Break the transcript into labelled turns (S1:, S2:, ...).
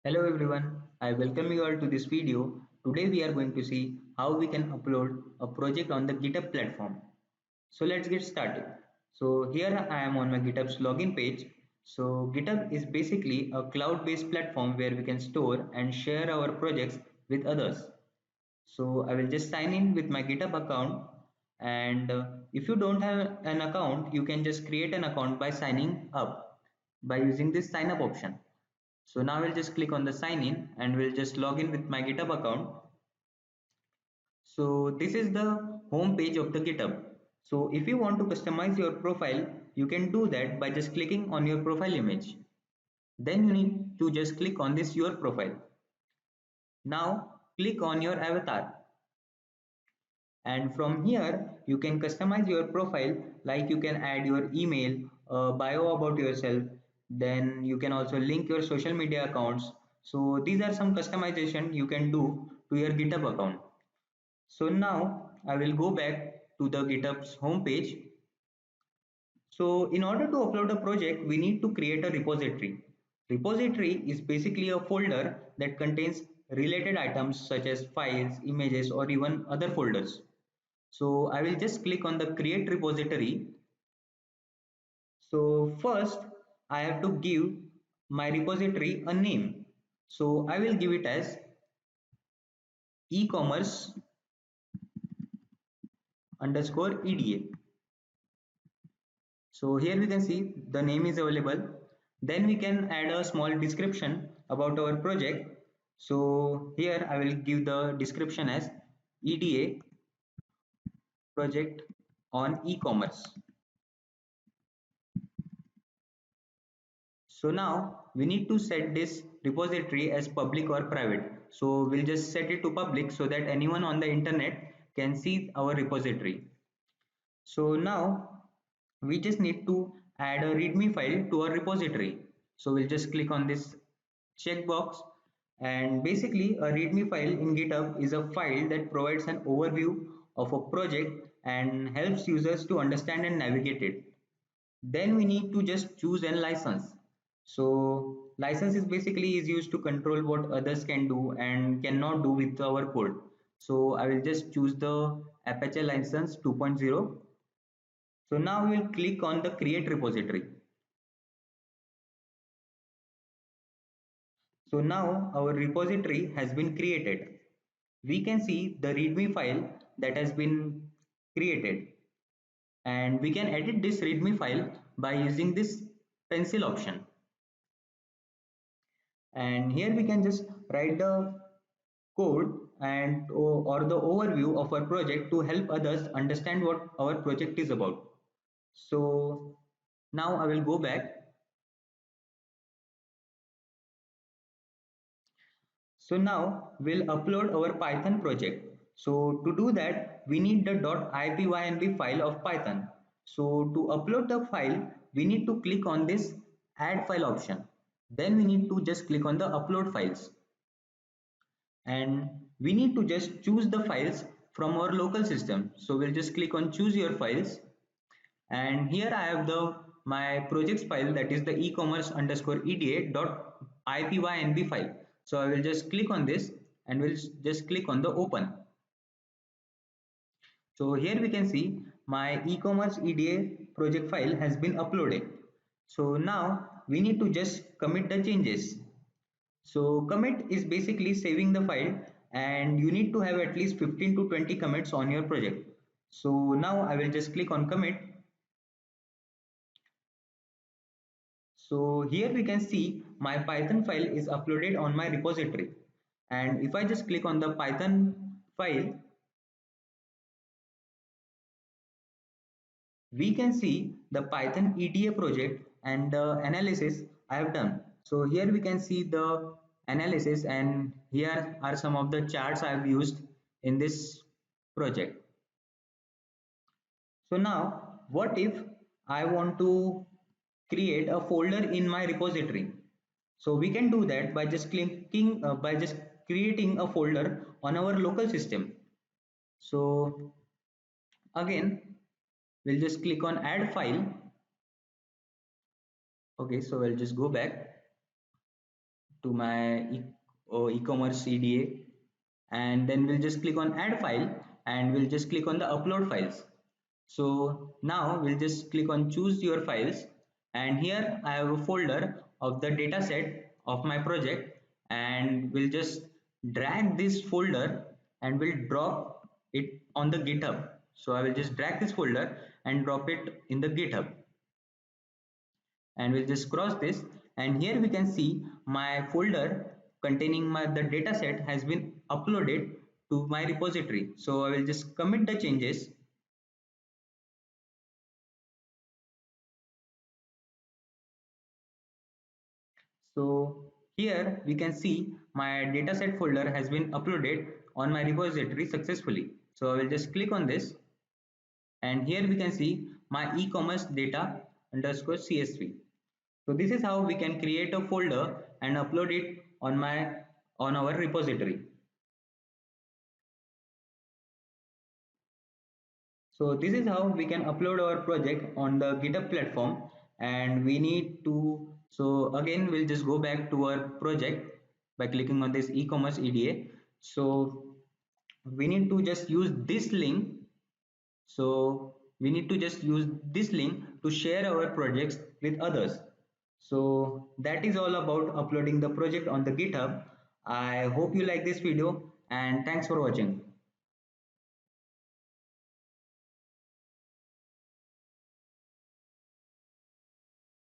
S1: Hello everyone, I welcome you all to this video. Today we are going to see how we can upload a project on the GitHub platform. So let's get started. So here I am on my GitHub's login page. So GitHub is basically a cloud-based platform where we can store and share our projects with others. So I will just sign in with my GitHub account, and if you don't have an account, you can just create an account by signing up by using this sign up option. So now we'll just click on the sign in and we'll just log in with my GitHub account. So this is the home page of the GitHub. So if you want to customize your profile, you can do that by just clicking on your profile image. Then you need to just click on this your profile. Now click on your avatar. And from here you can customize your profile, like you can add your email, bio about yourself, then you can also link your social media accounts. So these are some customization you can do to your GitHub account. So now I will go back to the GitHub's homepage. So in order to upload a project, we need to create a repository. Repository is basically a folder that contains related items such as files, images, or even other folders. So I will just click on the create repository. So first I have to give my repository a name. So I will give it as eCommerce underscore EDA. So here we can see the name is available. Then we can add a small description about our project. So here I will give the description as EDA project on e-commerce. So now we need to set this repository as public or private. So we'll just set it to public so that anyone on the internet can see our repository. So now we just need to add a readme file to our repository. So we'll just click on this checkbox, and basically a readme file in GitHub is a file that provides an overview of a project and helps users to understand and navigate it. Then we need to just choose a license. So license is basically is used to control what others can do and cannot do with our code. So I will just choose the Apache license 2.0. So now we will click on the create repository. So now our repository has been created. We can see the readme file that has been created, and we can edit this readme file by using this pencil option. And here we can just write the code and or the overview of our project to help others understand what our project is about. So now I will go back. So now we'll upload our Python project. So to do that, we need the .ipynb file of Python. So to upload the file, we need to click on this add file option. Then we need to just click on the upload files. And we need to just choose the files from our local system. So we'll just click on choose your files. And here I have the my projects file, that is the ecommerce underscore eda dot ipynb file. So I will just click on this and we'll just click on the open. So here we can see my ecommerce eda project file has been uploaded. So now we need to just commit the changes. So commit is basically saving the file, and you need to have at least 15 to 20 commits on your project. So now I will just click on commit. So here we can see my Python file is uploaded on my repository, and if I just click on the Python file, we can see the Python EDA project and the analysis I have done. So here we can see the analysis, and here are some of the charts I have used in this project. So now what if I want to create a folder in my repository? So we can do that by just clicking by just creating a folder on our local system. So again we'll just click on add file. Okay, so I'll just go back to my e-commerce EDA, and then we'll just click on add file, and we'll just click on the upload files. So now we'll just click on choose your files, and here I have a folder of the dataset of my project, and we'll just drag this folder and we'll drop it on the GitHub. So I will just drag this folder and drop it in the GitHub, and we'll just cross this, and here we can see my folder containing the dataset has been uploaded to my repository. So I will just commit the changes. So here we can see my dataset folder has been uploaded on my repository successfully. So I will just click on this, and here we can see my e-commerce data underscore CSV. So this is how we can create a folder and upload it on our repository. So this is how we can upload our project on the GitHub platform, and we need to, so again we'll just go back to our project by clicking on this e-commerce EDA. So we need to just use this link. So we need to just use this link to share our projects with others. So that is all about uploading the project on the GitHub. I hope you like this video, and thanks for watching.